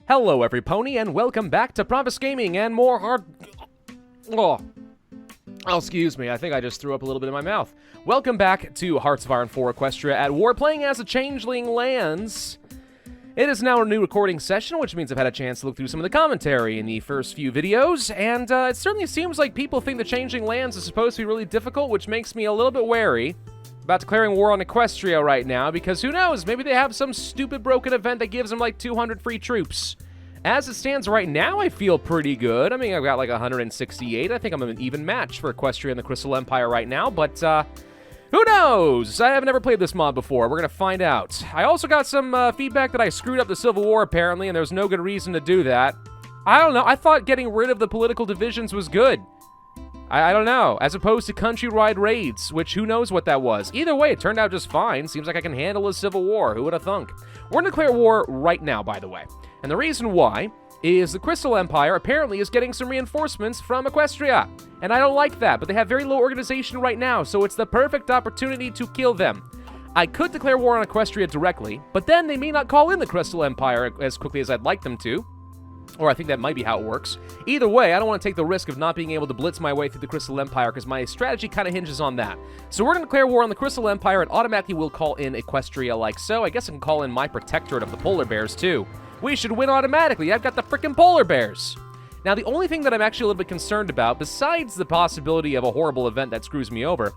Hello everypony, and welcome back to Pravus Gaming and more hard... Oh, excuse me, I think I just threw up a little bit in my mouth. Welcome back to HoI4 Equestria at War, playing as a Changeling lands. It is now a new recording session, which means I've had a chance to look through some of the commentary in the first few videos, and it certainly seems like people think the Changeling lands is supposed to be really difficult, which makes me a little bit wary about declaring war on Equestria right now, because who knows, maybe they have some stupid broken event that gives them like 200 free troops. As it stands right now, I feel pretty good. I mean, I've got like 168. I think I'm an even match for Equestria and the Crystal Empire right now, but who knows? I have never played this mod before. We're going to find out. I also got some feedback that I screwed up the Civil War, apparently, and there's no good reason to do that. I don't know. I thought getting rid of the political divisions was good. I don't know, as opposed to countrywide raids, which who knows what that was. Either way, it turned out just fine. Seems like I can handle a civil war. Who would have thunk? We're going to declare war right now, by the way. And the reason why is the Crystal Empire apparently is getting some reinforcements from Equestria. And I don't like that, but they have very low organization right now, so it's the perfect opportunity to kill them. I could declare war on Equestria directly, but then they may not call in the Crystal Empire as quickly as I'd like them to. Or I think that might be how it works. Either way, I don't want to take the risk of not being able to blitz my way through the Crystal Empire, because my strategy kind of hinges on that. So we're going to declare war on the Crystal Empire, and automatically we'll call in Equestria like so. I guess I can call in my protectorate of the polar bears, too. We should win automatically. I've got the frickin' polar bears. Now, the only thing that I'm actually a little bit concerned about, besides the possibility of a horrible event that screws me over,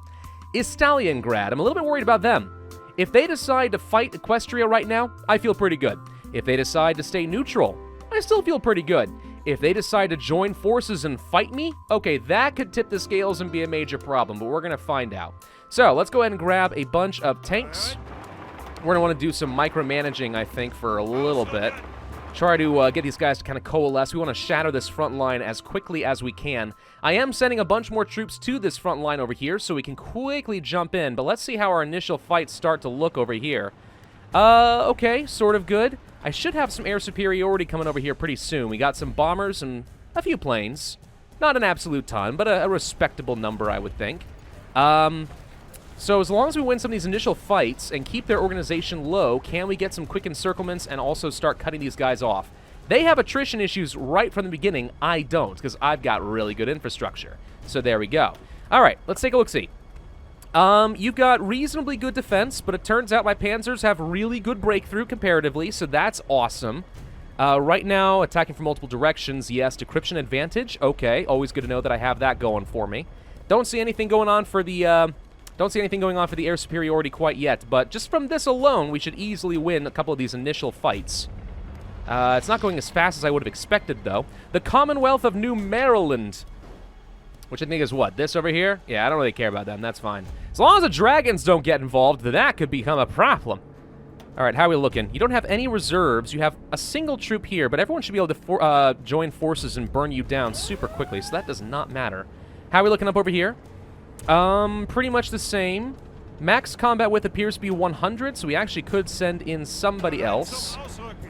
is Stalingrad. I'm a little bit worried about them. If they decide to fight Equestria right now, I feel pretty good. If they decide to stay neutral, I still feel pretty good. If they decide to join forces and fight me, okay, that could tip the scales and be a major problem, but we're going to find out. So, let's go ahead and grab a bunch of tanks. We're going to want to do some micromanaging, I think, for a little bit. Try to get these guys to kind of coalesce. We want to shatter this front line as quickly as we can. I am sending a bunch more troops to this front line over here so we can quickly jump in, but let's see how our initial fights start to look over here. Okay, sort of good. I should have some air superiority coming over here pretty soon. We got some bombers and a few planes. Not an absolute ton, but a respectable number, I would think. So as long as we win some of these initial fights and keep their organization low, can we get some quick encirclements and also start cutting these guys off? They have attrition issues right from the beginning. I don't, because I've got really good infrastructure. So there we go. All right, let's take a look-see. You've got reasonably good defense, but it turns out my panzers have really good breakthrough comparatively, so that's awesome. Right now, attacking from multiple directions, yes. Decryption advantage, okay. Always good to know that I have that going for me. Don't see anything going on for the, air superiority quite yet, but just from this alone, we should easily win a couple of these initial fights. It's not going as fast as I would have expected, though. The Commonwealth of New Maryland, which I think is what, this over here? Yeah, I don't really care about them, that's fine. As long as the dragons don't get involved, that could become a problem. All right, how are we looking? You don't have any reserves. You have a single troop here, but everyone should be able to join forces and burn you down super quickly, so that does not matter. How are we looking up over here? Pretty much the same. Max combat width appears to be 100, so we actually could send in somebody else.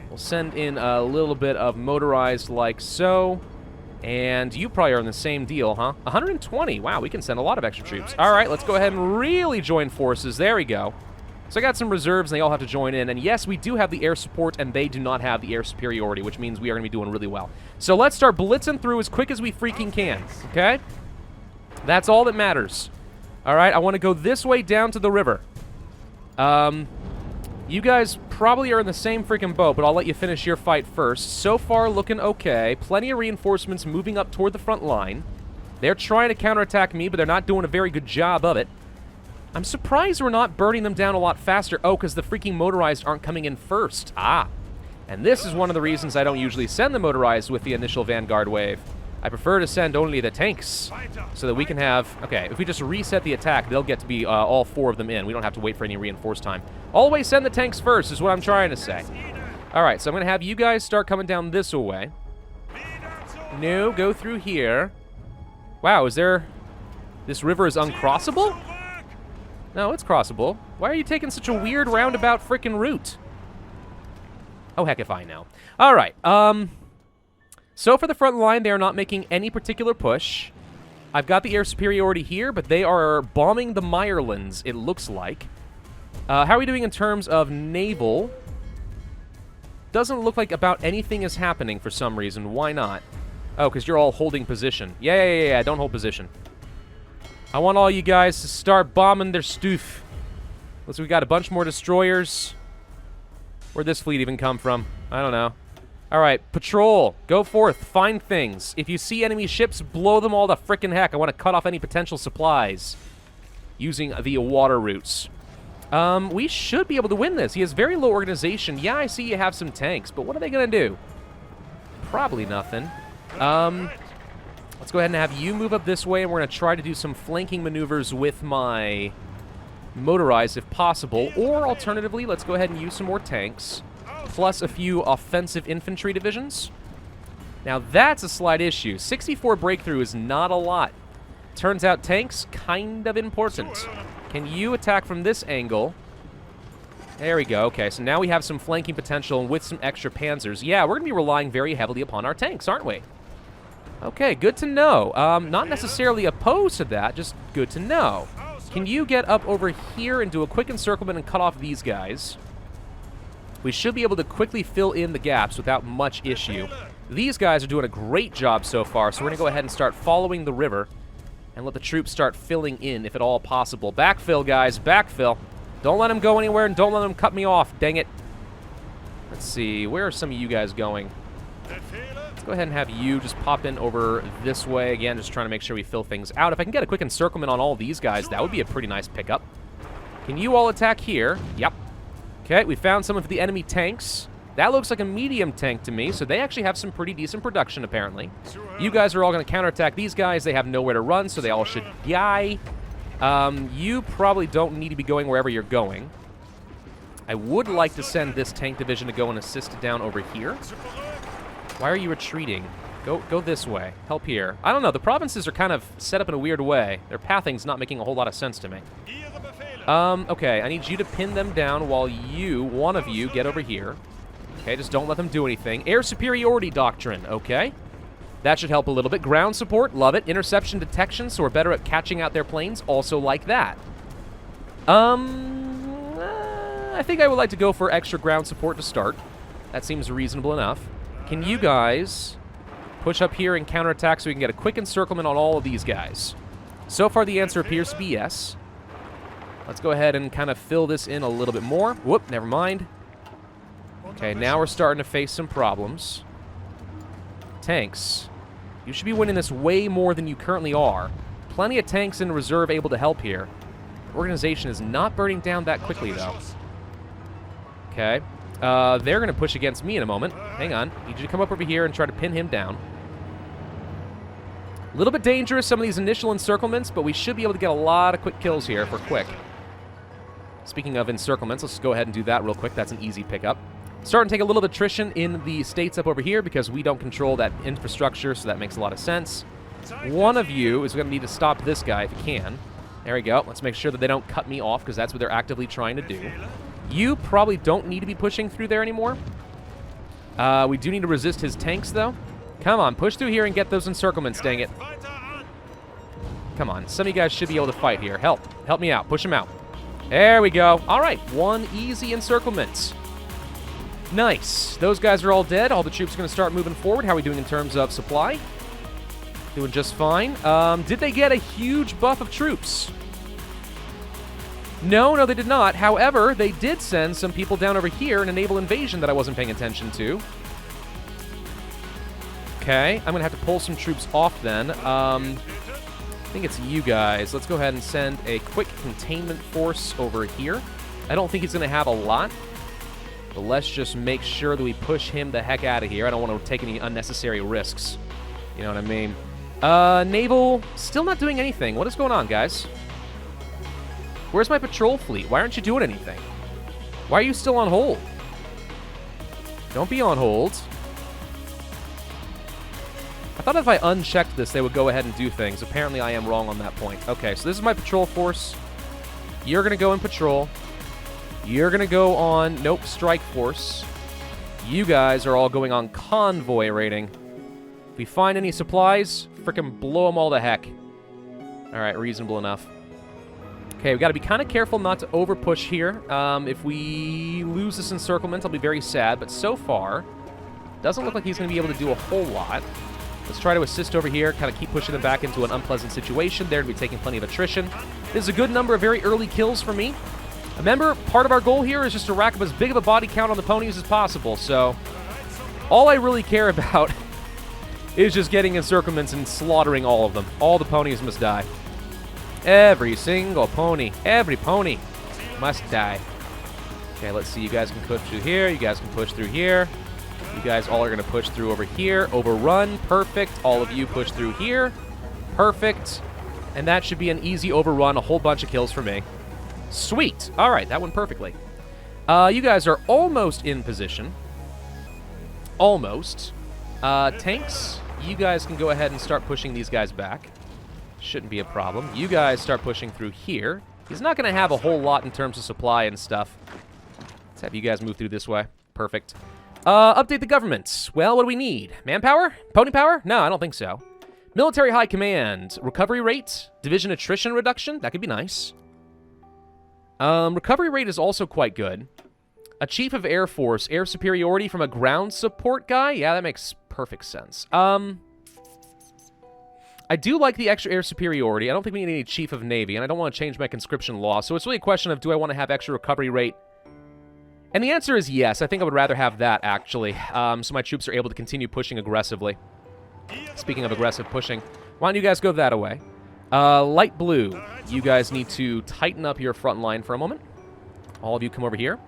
We'll send in a little bit of motorized like so. And you probably are in the same deal, huh? 120. Wow, we can send a lot of extra troops. All right, let's go ahead and really join forces. There we go. So I got some reserves, and they all have to join in. And yes, we do have the air support, and they do not have the air superiority, which means we are going to be doing really well. So let's start blitzing through as quick as we freaking can, okay? That's all that matters. All right, I want to go this way down to the river. You guys probably are in the same freaking boat, but I'll let you finish your fight first. So far, looking okay. Plenty of reinforcements moving up toward the front line. They're trying to counterattack me, but they're not doing a very good job of it. I'm surprised we're not burning them down a lot faster. Oh, because the freaking motorized aren't coming in first. Ah. And this is one of the reasons I don't usually send the motorized with the initial vanguard wave. I prefer to send only the tanks so that we can have... Okay, if we just reset the attack, they'll get to be all four of them in. We don't have to wait for any reinforced time. Always send the tanks first is what I'm trying to say. All right, so I'm going to have you guys start coming down this way. No, go through here. Wow, is there... This river is uncrossable? No, it's crossable. Why are you taking such a weird roundabout frickin' route? Oh, heck if I know. All right, So for the front line, they are not making any particular push. I've got the air superiority here, but they are bombing the Meyerlands, it looks like. How are we doing in terms of naval? doesn't look like about anything is happening for some reason. Why not? Oh, because you're all holding position. Yeah, don't hold position. I want all you guys to start bombing their stuff. Looks like we got a bunch more destroyers. Where'd this fleet even come from? I don't know. Alright, patrol. Go forth. Find things. If you see enemy ships, blow them all to frickin' heck. I want to cut off any potential supplies using the water routes. We should be able to win this. He has very low organization. Yeah, I see you have some tanks, but what are they going to do? Probably nothing. Let's go ahead and have you move up this way, and we're going to try to do some flanking maneuvers with my motorized if possible. Or, alternatively, let's go ahead and use some more tanks, plus a few offensive infantry divisions. Now, that's a slight issue. 64 breakthrough is not a lot. Turns out tanks, kind of important. Can you attack from this angle? There we go. Okay, so now we have some flanking potential with some extra panzers. Yeah, we're going to be relying very heavily upon our tanks, aren't we? Okay, good to know. Not necessarily opposed to that, just good to know. Can you get up over here and do a quick encirclement and cut off these guys? We should be able to quickly fill in the gaps without much issue. These guys are doing a great job so far, so we're going to go ahead and start following the river and let the troops start filling in, if at all possible. Backfill, guys, backfill. Don't let them go anywhere, and don't let them cut me off, dang it. Let's see, where are some of you guys going? Let's go ahead and have you just pop in over this way. Again, just trying to make sure we fill things out. If I can get a quick encirclement on all these guys, that would be a pretty nice pickup. Can you all attack here? Yep. Okay, we found some of the enemy tanks. That looks like a medium tank to me, so they actually have some pretty decent production, apparently. You guys are all going to counterattack these guys. They have nowhere to run, so they all should die. You probably don't need to be going wherever you're going. I would like to send this tank division to go and assist down over here. Why are you retreating? Go this way. Help here. I don't know. The provinces are kind of set up in a weird way. Their pathing's not making a whole lot of sense to me. Okay. I need you to pin them down while one of you, get over here. Okay, just don't let them do anything. Air superiority doctrine. Okay. That should help a little bit. Ground support. Love it. Interception detection, so we're better at catching out their planes. Also like that. I think I would like to go for extra ground support to start. That seems reasonable enough. Can you guys push up here and counterattack so we can get a quick encirclement on all of these guys? So far, the answer appears to be yes. Let's go ahead and kind of fill this in a little bit more. Whoop, never mind. Okay, now we're starting to face some problems. Tanks. You should be winning this way more than you currently are. Plenty of tanks in reserve able to help here. The organization is not burning down that quickly, though. Okay. They're going to push against me in a moment. Hang on. Need you to come up over here and try to pin him down. A little bit dangerous, some of these initial encirclements, but we should be able to get a lot of quick kills here if we're quick. Speaking of encirclements, let's go ahead and do that real quick. That's an easy pickup. Starting to take a little bit of attrition in the states up over here because we don't control that infrastructure, so that makes a lot of sense. One of you is going to need to stop this guy if you can. There we go. Let's make sure that they don't cut me off because that's what they're actively trying to do. You probably don't need to be pushing through there anymore. We do need to resist his tanks, though. Come on, push through here and get those encirclements, dang it. Come on, some of you guys should be able to fight here. Help me out, push him out. There we go. All right, one easy encirclement. Nice. Those guys are all dead. All the troops are going to start moving forward. How are we doing in terms of supply? Doing just fine. Did they get a huge buff of troops? No, they did not. However, they did send some people down over here and enable invasion that I wasn't paying attention to. Okay, I'm going to have to pull some troops off then. I think it's you guys. Let's go ahead and send a quick containment force over here. I don't think he's going to have a lot. But let's just make sure that we push him the heck out of here. I don't want to take any unnecessary risks. You know what I mean? Naval, still not doing anything. What is going on, guys? Where's my patrol fleet? Why aren't you doing anything? Why are you still on hold? Don't be on hold. I thought if I unchecked this, they would go ahead and do things. Apparently, I am wrong on that point. Okay, so this is my patrol force. You're going to go in patrol. You're going to go on, nope, strike force. You guys are all going on convoy raiding. If we find any supplies, frickin' blow them all to heck. All right, reasonable enough. Okay, we got to be kind of careful not to over push here. If we lose this encirclement, I'll be very sad. But so far, doesn't look like he's going to be able to do a whole lot. Let's try to assist over here, kind of keep pushing them back into an unpleasant situation. They're going to be taking plenty of attrition. This is a good number of very early kills for me. Remember, part of our goal here is just to rack up as big of a body count on the ponies as possible. So all I really care about is just getting encirclements and slaughtering all of them. All the ponies must die. Every single pony. Every pony must die. Okay, let's see. You guys can push through here. You guys can push through here. You guys all are going to push through over here. Overrun. Perfect. All of you push through here. Perfect. And that should be an easy overrun. A whole bunch of kills for me. Sweet. All right, that went perfectly. You guys are almost in position. Almost. Tanks, you guys can go ahead and start pushing these guys back. Shouldn't be a problem. You guys start pushing through here. He's not going to have a whole lot in terms of supply and stuff. Let's have you guys move through this way. Perfect. Update the government. Well, what do we need? Manpower? Pony power? No, I don't think so. Military high command. Recovery rate? Division attrition reduction? That could be nice. Recovery rate is also quite good. A chief of Air Force. Air superiority from a ground support guy? Yeah, that makes perfect sense. I do like the extra air superiority. I don't think we need any chief of Navy, and I don't want to change my conscription law. So it's really a question of, do I want to have extra recovery rate? And the answer is yes. I think I would rather have that, actually, so my troops are able to continue pushing aggressively. Speaking of aggressive pushing, why don't you guys go that way? Light blue, you guys need to tighten up your front line for a moment. All of you come over here.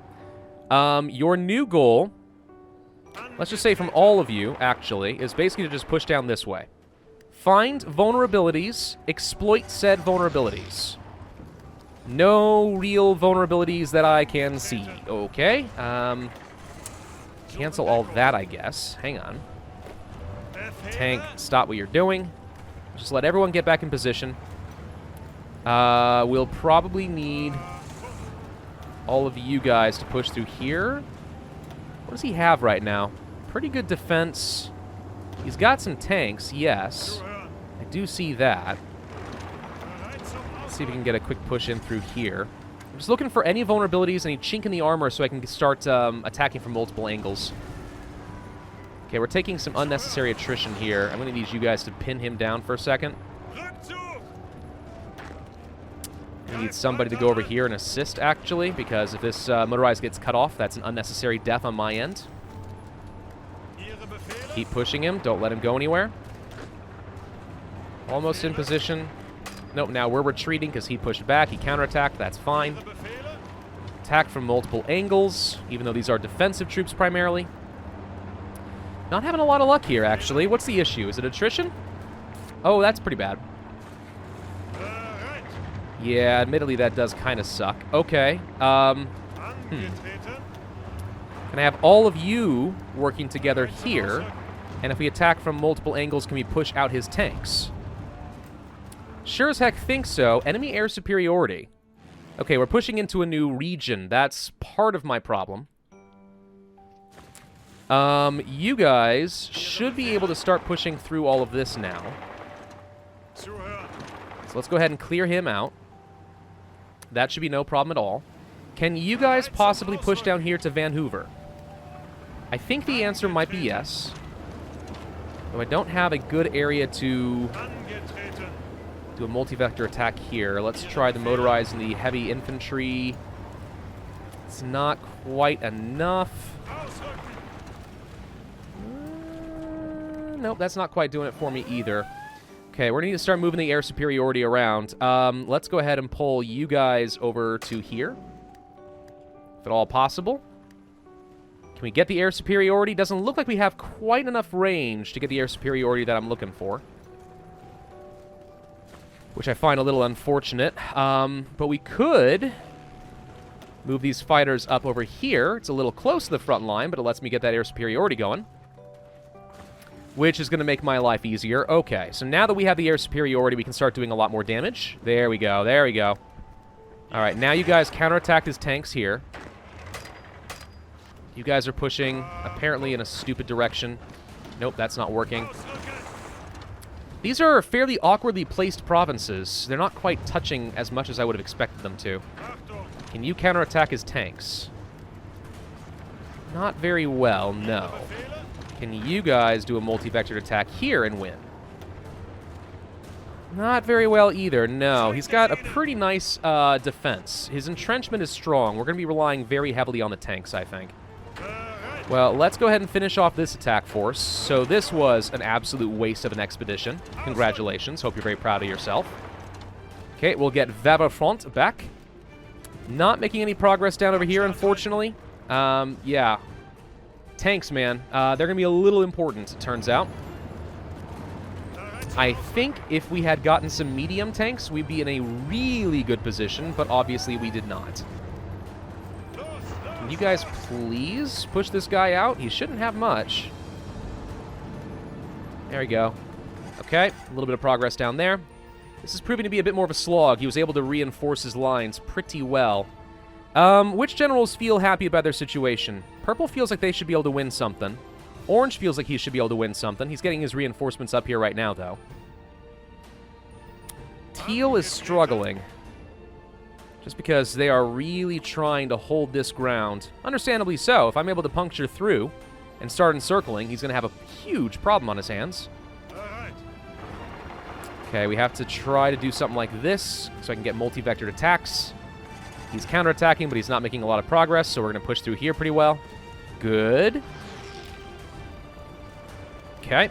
Your new goal, let's just say from all of you, actually, is basically to just push down this way. Find vulnerabilities, exploit said vulnerabilities. No real vulnerabilities that I can see. Okay. Cancel all that, I guess. Hang on. Tank, stop what you're doing. Just let everyone get back in position. We'll probably need all of you guys to push through here. What does he have right now? Pretty good defense. He's got some tanks, yes. I do see that. Let's see if we can get a quick push in through here. I'm just looking for any vulnerabilities, any chink in the armor so I can start attacking from multiple angles. Okay, we're taking some unnecessary attrition here. I'm going to need you guys to pin him down for a second. I need somebody to go over here and assist, actually, because if this motorized gets cut off, that's an unnecessary death on my end. Keep pushing him. Don't let him go anywhere. Almost in position. Nope, now we're retreating because he pushed back. He counterattacked. That's fine. Attack from multiple angles, even though these are defensive troops primarily. Not having a lot of luck here, actually. What's the issue? Is it attrition? Oh, that's pretty bad. Yeah, admittedly, that does kind of suck. Okay. Can I have all of you working together here? And if we attack from multiple angles, can we push out his tanks? Sure as heck think so. Enemy air superiority. Okay, we're pushing into a new region. That's part of my problem. You guys should be able to start pushing through all of this now. So let's go ahead and clear him out. That should be no problem at all. Can you guys possibly push down here to Vanhoover? I think the answer might be yes. Though I don't have a good area to do a multi-vector attack here. Let's try the motorized and the heavy infantry. It's not quite enough. Nope, that's not quite doing it for me either. Okay, we're going to need to start moving the air superiority around. Let's go ahead and pull you guys over to here, if at all possible. Can we get the air superiority? Doesn't look like we have quite enough range to get the air superiority that I'm looking for, which I find a little unfortunate. But we could move these fighters up over here. It's a little close to the front line, but it lets me get that air superiority going, which is going to make my life easier. Okay, so now that we have the air superiority, we can start doing a lot more damage. There we go, there we go. All right, now you guys counterattack his tanks here. You guys are pushing, apparently in a stupid direction. Nope, that's not working. These are fairly awkwardly placed provinces. They're not quite touching as much as I would have expected them to. Can you counterattack his tanks? Not very well, no. Can you guys do a multi-vectored attack here and win? Not very well either, no. He's got a pretty nice defense. His entrenchment is strong. We're going to be relying very heavily on the tanks, I think. Well, let's go ahead and finish off this attack force. So this was an absolute waste of an expedition. Congratulations. Hope you're very proud of yourself. Okay, we'll get Vanhoover back. Not making any progress down over here, unfortunately. Yeah. Tanks, man. They're going to be a little important, it turns out. I think if we had gotten some medium tanks, we'd be in a really good position, but obviously we did not. Can you guys please push this guy out? He shouldn't have much. There we go. Okay, a little bit of progress down there. This is proving to be a bit more of a slog. He was able to reinforce his lines pretty well. Which generals feel happy about their situation? Purple feels like they should be able to win something. Orange feels like he should be able to win something. He's getting his reinforcements up here right now, though. Teal is struggling. Just because they are really trying to hold this ground. Understandably so. If I'm able to puncture through and start encircling, he's going to have a huge problem on his hands. Okay, we have to try to do something like this so I can get multi-vectored attacks. He's counterattacking, but he's not making a lot of progress, so we're going to push through here pretty well. Good. Okay.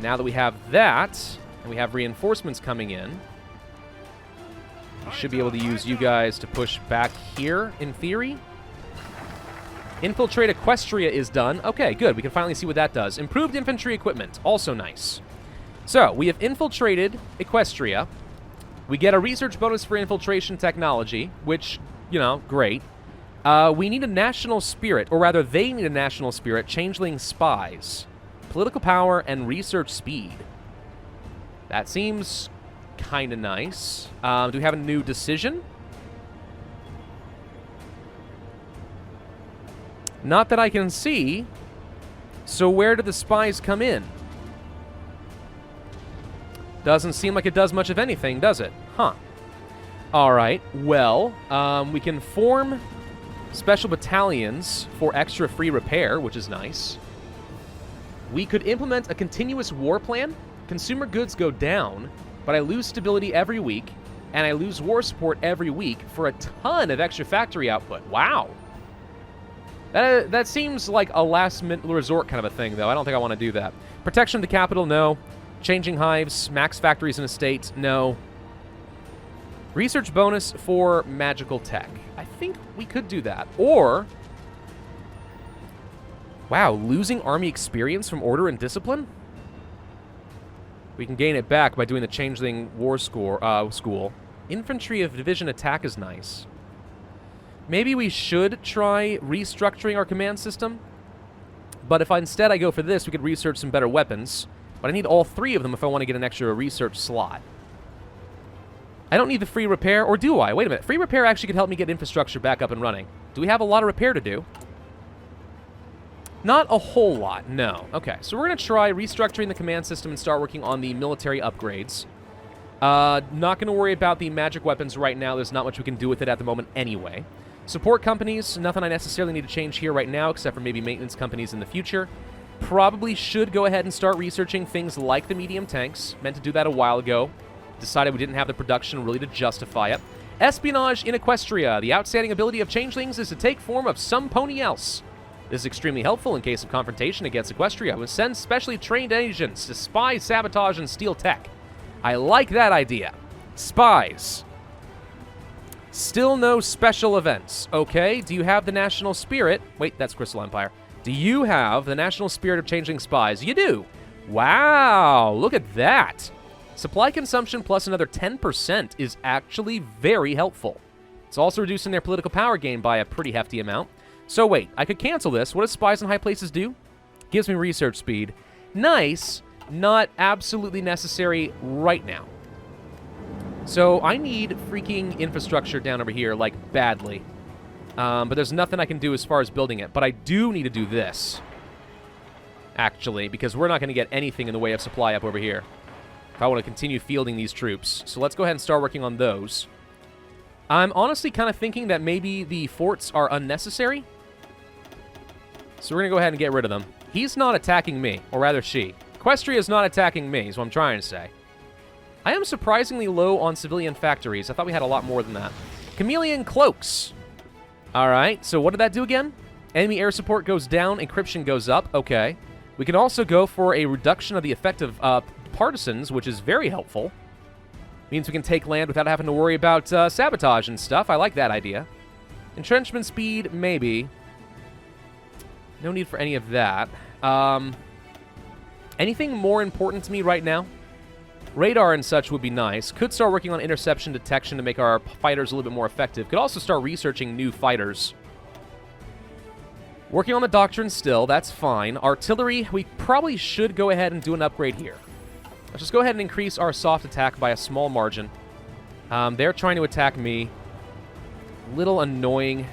Now that we have that, and we have reinforcements coming in, we should be able to use you guys to push back here, in theory. Infiltrate Equestria is done. Okay, good. We can finally see what that does. Improved infantry equipment. Also nice. So, we have infiltrated Equestria. We get a research bonus for infiltration technology, which, you know, great. We need a national spirit, or rather, they need a national spirit. Changeling spies. Political power and research speed. That seems kind of nice. Do we have a new decision? Not that I can see. So where do the spies come in? Doesn't seem like it does much of anything, does it? Huh. Alright, well, we can form special battalions for extra free repair, which is nice. We could implement a continuous war plan. Consumer goods go down, but I lose stability every week, and I lose war support every week for a ton of extra factory output. Wow. That seems like a last-minute resort kind of a thing, though. I don't think I want to do that. Protection of the capital, no. Changing hives, max factories and estates, no. Research bonus for magical tech. I think we could do that. Or... wow, losing army experience from order and discipline? We can gain it back by doing the Changeling War School. Infantry of Division Attack is nice. Maybe we should try restructuring our command system. But if instead I go for this, we could research some better weapons. But I need all three of them if I want to get an extra research slot. I don't need the free repair, or do I? Wait a minute. Free repair actually could help me get infrastructure back up and running. Do we have a lot of repair to do? Not a whole lot, no. Okay, so we're going to try restructuring the command system and start working on the military upgrades. Not going to worry about the magic weapons right now. There's not much we can do with it at the moment anyway. Support companies, nothing I necessarily need to change here right now, except for maybe maintenance companies in the future. Probably should go ahead and start researching things like the medium tanks. Meant to do that a while ago. Decided we didn't have the production really to justify it. Espionage in Equestria. The outstanding ability of changelings is to take form of some pony else. This is extremely helpful in case of confrontation against Equestria, which sends specially trained agents to spy, sabotage, and steal tech. I like that idea. Spies. Still no special events. Okay, do you have the national spirit? Wait, that's Crystal Empire. Do you have the national spirit of changeling spies? You do. Wow, look at that. Supply consumption plus another 10% is actually very helpful. It's also reducing their political power gain by a pretty hefty amount. So wait, I could cancel this. What does spies in high places do? Gives me research speed. Nice, not absolutely necessary right now. So I need freaking infrastructure down over here, like, badly. But there's nothing I can do as far as building it. But I do need to do this, actually, because we're not going to get anything in the way of supply up over here. if I want to continue fielding these troops. So let's go ahead and start working on those. I'm honestly kind of thinking that maybe the forts are unnecessary. So we're going to go ahead and get rid of them. He's not attacking me, or rather she. Equestria is not attacking me, is what I'm trying to say. I am surprisingly low on civilian factories. I thought we had a lot more than that. Chameleon cloaks. All right, so what did that do again? Enemy air support goes down, encryption goes up. Okay. We can also go for a reduction of the effect of partisans, which is very helpful. Means we can take land without having to worry about sabotage and stuff. I like that idea. Entrenchment speed, maybe. No need for any of that. Anything more important to me right now? Radar and such would be nice. Could start working on interception detection to make our fighters a little bit more effective. Could also start researching new fighters. Working on the doctrine still, that's fine. Artillery, we probably should go ahead and do an upgrade here. Let's just go ahead and increase our soft attack by a small margin. They're trying to attack me. Little annoying.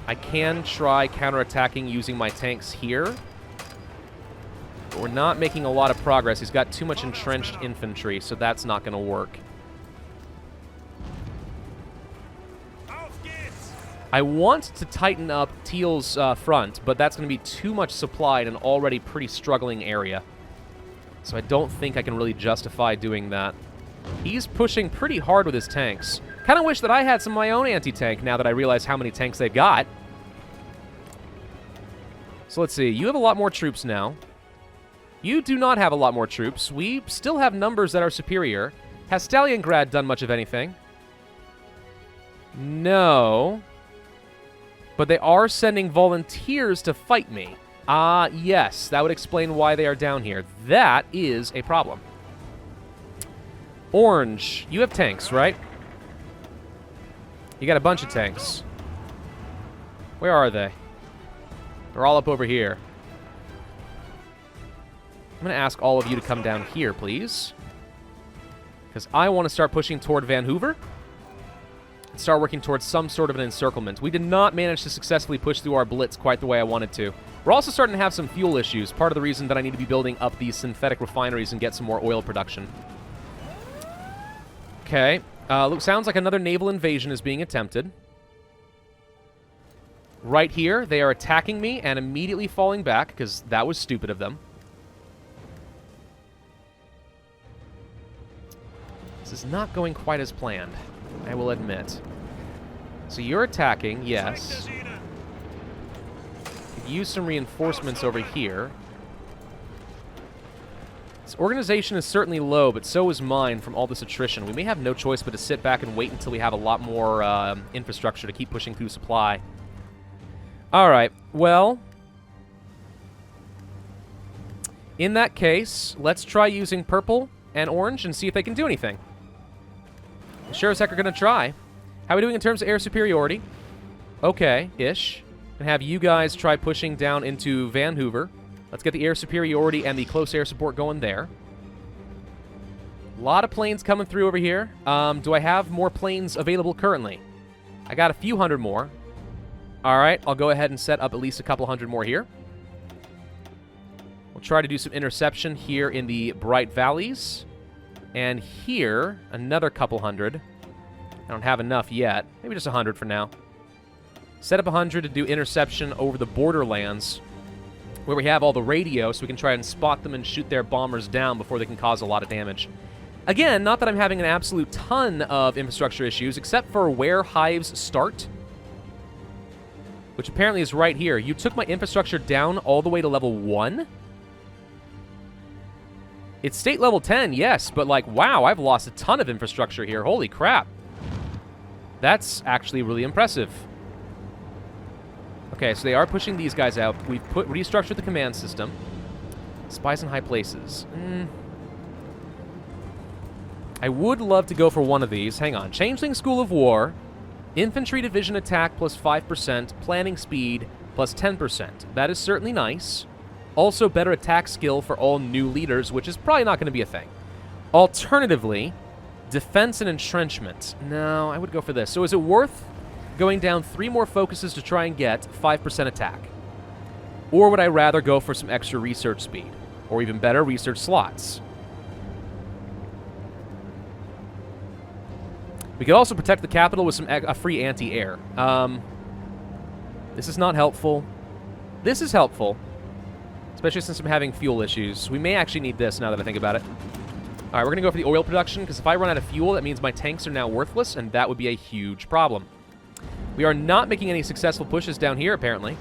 I can try counterattacking using my tanks here. But we're not making a lot of progress. He's got too much entrenched infantry, so that's not going to work. I want to tighten up Teal's front, but that's going to be too much supply in an already pretty struggling area. So I don't think I can really justify doing that. He's pushing pretty hard with his tanks. Kind of wish that I had some of my own anti-tank now that I realize how many tanks they've got. So let's see. You have a lot more troops now. You do not have a lot more troops. We still have numbers that are superior. Has Stalingrad done much of anything? No. But they are sending volunteers to fight me. Yes. That would explain why they are down here. That is a problem. Orange. You have tanks, right? You got a bunch of tanks. Where are they? They're all up over here. I'm going to ask all of you to come down here, please. Because I want to start pushing toward Vanhoover. And start working towards some sort of an encirclement. We did not manage to successfully push through our blitz quite the way I wanted to. We're also starting to have some fuel issues. Part of the reason that I need to be building up these synthetic refineries and get some more oil production. Okay. Sounds like another naval invasion is being attempted. Right here, they are attacking me and immediately falling back because that was stupid of them. This is not going quite as planned, I will admit. So you're attacking, yes. Could use some reinforcements over here. This organization is certainly low, but so is mine from all this attrition. We may have no choice but to sit back and wait until we have a lot more infrastructure to keep pushing through supply. Alright, well, in that case, let's try using purple and orange and see if they can do anything. Sure as heck are going to try. How are we doing in terms of air superiority? Okay-ish. And have you guys try pushing down into Vanhoover. Let's get the air superiority and the close air support going there. A lot of planes coming through over here. Do I have more planes available currently? I got a few hundred more. All right, I'll go ahead and set up at least a couple hundred more here. We'll try to do some interception here in the Bright Valleys. And here, another couple hundred. I don't have enough yet. Maybe just 100 for now. Set up 100 to do interception over the borderlands, where we have all the radio, so we can try and spot them and shoot their bombers down before they can cause a lot of damage. Again, not that I'm having an absolute ton of infrastructure issues, except for where hives start, which apparently is right here. You took my infrastructure down all the way to level 1? It's state level 10, yes, but like, wow, I've lost a ton of infrastructure here. Holy crap. That's actually really impressive. Okay, so they are pushing these guys out. We've restructured the command system. Spies in high places. I would love to go for one of these. Hang on. Changeling School of War. Infantry division attack plus 5%. Planning speed plus 10%. That is certainly nice. Also, better attack skill for all new leaders, which is probably not going to be a thing. Alternatively, defense and entrenchment. No, I would go for this. So is it worth going down 3 more focuses to try and get 5% attack? Or would I rather go for some extra research speed? Or even better, research slots? We could also protect the capital with a free anti-air. This is not helpful. This is helpful, especially since I'm having fuel issues. We may actually need this now that I think about it. All right, we're going to go for the oil production, because if I run out of fuel, that means my tanks are now worthless, and that would be a huge problem. We are not making any successful pushes down here, apparently.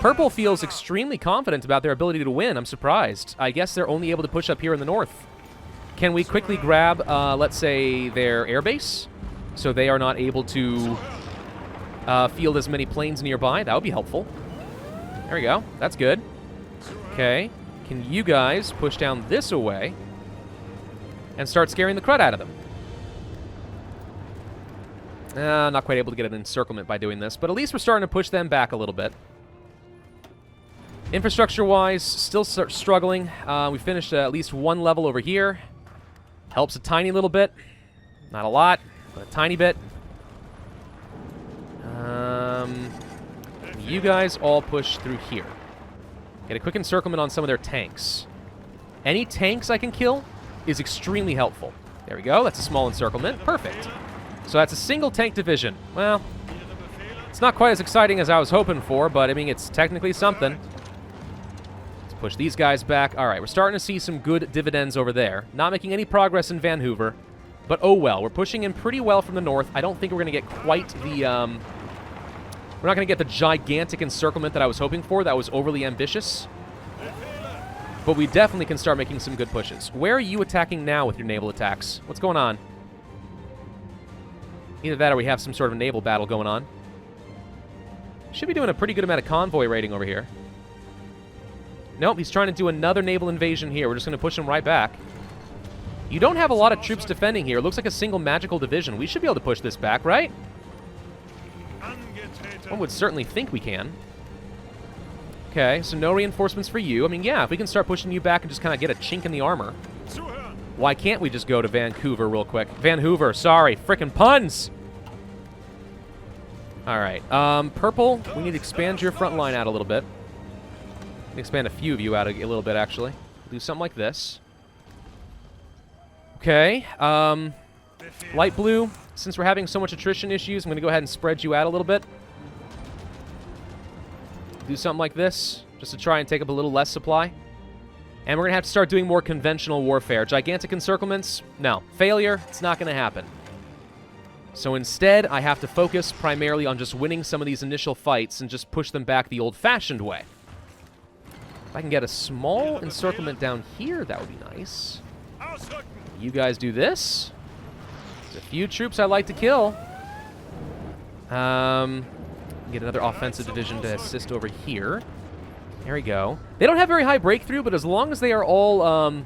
Purple feels extremely confident about their ability to win. I'm surprised. I guess they're only able to push up here in the north. Can we quickly grab, let's say, their airbase, so they are not able to field as many planes nearby? That would be helpful. There we go. That's good. Okay. Can you guys push down this away and start scaring the crud out of them? Not quite able to get an encirclement by doing this, but at least we're starting to push them back a little bit. Infrastructure-wise, still struggling. We finished at least one level over here. Helps a tiny little bit. Not a lot, but a tiny bit. You guys all push through here. Get a quick encirclement on some of their tanks. Any tanks I can kill is extremely helpful. There we go. That's a small encirclement. Perfect. So that's a single tank division. Well, it's not quite as exciting as I was hoping for, but I mean, it's technically something. Let's push these guys back. All right, we're starting to see some good dividends over there. Not making any progress in Vanhoover, but oh well. We're pushing in pretty well from the north. I don't think we're going to get quite the... We're not going to get the gigantic encirclement that I was hoping for. That was overly ambitious. But we definitely can start making some good pushes. Where are you attacking now with your naval attacks? What's going on? Either that or we have some sort of a naval battle going on. Should be doing a pretty good amount of convoy raiding over here. Nope, he's trying to do another naval invasion here. We're just going to push him right back. You don't have a lot of troops defending here. It looks like a single magical division. We should be able to push this back, right? One would certainly think we can. Okay, so no reinforcements for you. I mean, yeah, if we can start pushing you back and just kind of get a chink in the armor. Why can't we just go to Vancouver real quick? Vanhoover, sorry. Frickin' puns! Alright, Purple, we need to expand your front line out a little bit. Expand a few of you out a little bit, actually. Do something like this. Okay, Light Blue, since we're having so much attrition issues, I'm going to go ahead and spread you out a little bit. Do something like this, just to try and take up a little less supply. And we're going to have to start doing more conventional warfare. Gigantic encirclements? No. Failure? It's not going to happen. So instead, I have to focus primarily on just winning some of these initial fights and just push them back the old-fashioned way. If I can get a small encirclement down here, that would be nice. You guys do this. There's a few troops I'd like to kill. Get another offensive division to assist over here. There we go. They don't have very high breakthrough, but as long as they are all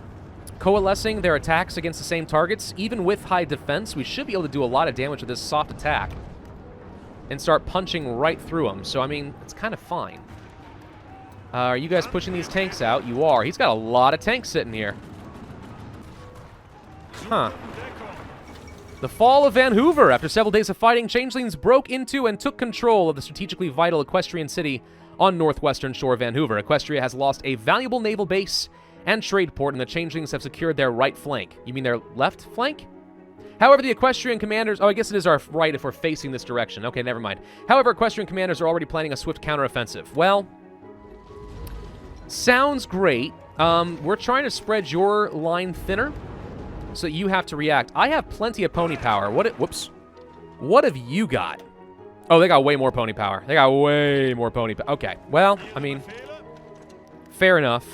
coalescing their attacks against the same targets, even with high defense, we should be able to do a lot of damage with this soft attack and start punching right through them. So, I mean, it's kind of fine. Are you guys pushing these tanks out? You are. He's got a lot of tanks sitting here. Huh. The fall of Vanhoover. After several days of fighting, Changelings broke into and took control of the strategically vital equestrian city on northwestern shore of Vanhoover. Equestria has lost a valuable naval base and trade port, and the Changelings have secured their right flank. You mean their left flank? However, the equestrian commanders... Oh, I guess it is our right if we're facing this direction. Okay, never mind. However, equestrian commanders are already planning a swift counteroffensive. Well, sounds great. We're trying to spread your line thinner so that you have to react. I have plenty of pony power. Whoops. What have you got? Oh, they got way more pony power. They got way more pony power. Okay, well, I mean, fair enough.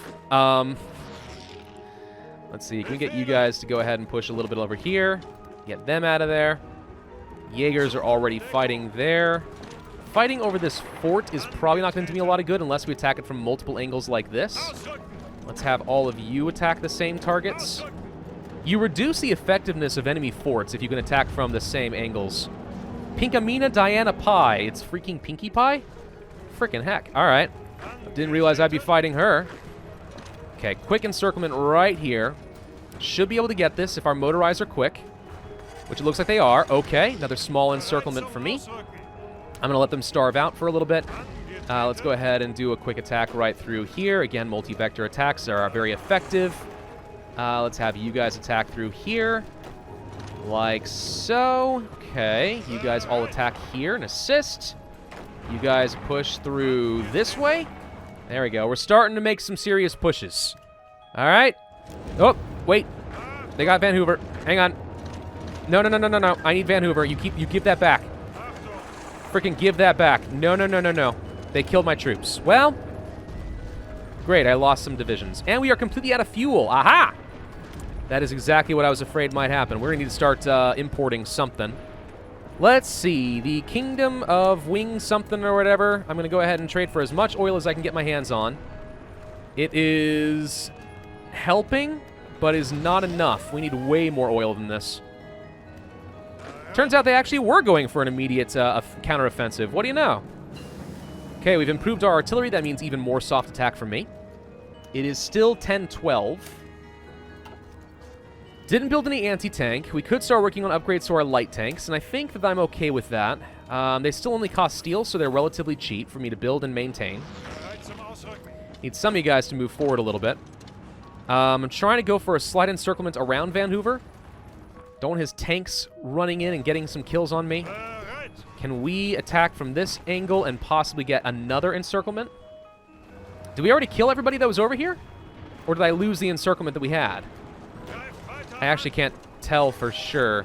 Let's see. Can we get you guys to go ahead and push a little bit over here? Get them out of there. Jaegers are already fighting there. Fighting over this fort is probably not going to do me a lot of good unless we attack it from multiple angles like this. Let's have all of you attack the same targets. You reduce the effectiveness of enemy forts if you can attack from the same angles. Pinkamena Diana Pie. It's freaking Pinkie Pie? Frickin' heck. Alright. Didn't realize I'd be fighting her. Okay, quick encirclement right here. Should be able to get this if our motorized are quick, which it looks like they are. Okay, another small encirclement for me. I'm going to let them starve out for a little bit. Let's go ahead and do a quick attack right through here. Again, multi-vector attacks are very effective. Let's have you guys attack through here. Like so. Okay, you guys all attack here and assist. You guys push through this way. There we go. We're starting to make some serious pushes. All right. Oh, wait. They got Vanhoover. Hang on. No. I need Vanhoover. You give that back. Freaking give that back. No. They killed my troops. Well, great. I lost some divisions. And we are completely out of fuel. Aha! That is exactly what I was afraid might happen. We're going to need to start importing something. Let's see. The Kingdom of Wing something or whatever. I'm going to go ahead and trade for as much oil as I can get my hands on. It is helping, but is not enough. We need way more oil than this. Turns out they actually were going for an immediate counteroffensive. What do you know? Okay, we've improved our artillery. That means even more soft attack from me. It is still 10-12. Didn't build any anti-tank. We could start working on upgrades to our light tanks, and I think that I'm okay with that. They still only cost steel, so they're relatively cheap for me to build and maintain. Need some of you guys to move forward a little bit. I'm trying to go for a slight encirclement around Vanhoover. Don't want his tanks running in and getting some kills on me. Can we attack from this angle and possibly get another encirclement? Did we already kill everybody that was over here? Or did I lose the encirclement that we had? I actually can't tell for sure.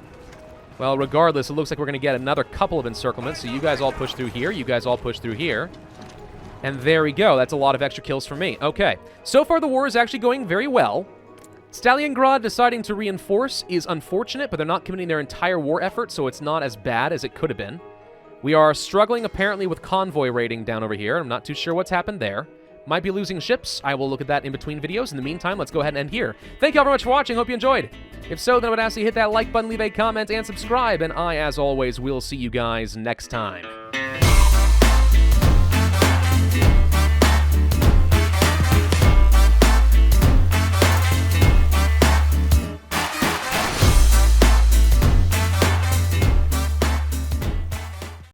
Well, regardless, it looks like we're going to get another couple of encirclements. So you guys all push through here. You guys all push through here. And there we go. That's a lot of extra kills for me. Okay. So far, the war is actually going very well. Stalingrad deciding to reinforce is unfortunate, but they're not committing their entire war effort, so it's not as bad as it could have been. We are struggling, apparently, with convoy raiding down over here. I'm not too sure what's happened there. Might be losing ships. I will look at that in between videos. In the meantime, let's go ahead and end here. Thank you all very much for watching. Hope you enjoyed. If so, then I would ask you to hit that like button, leave a comment, and subscribe. And I, as always, will see you guys next time.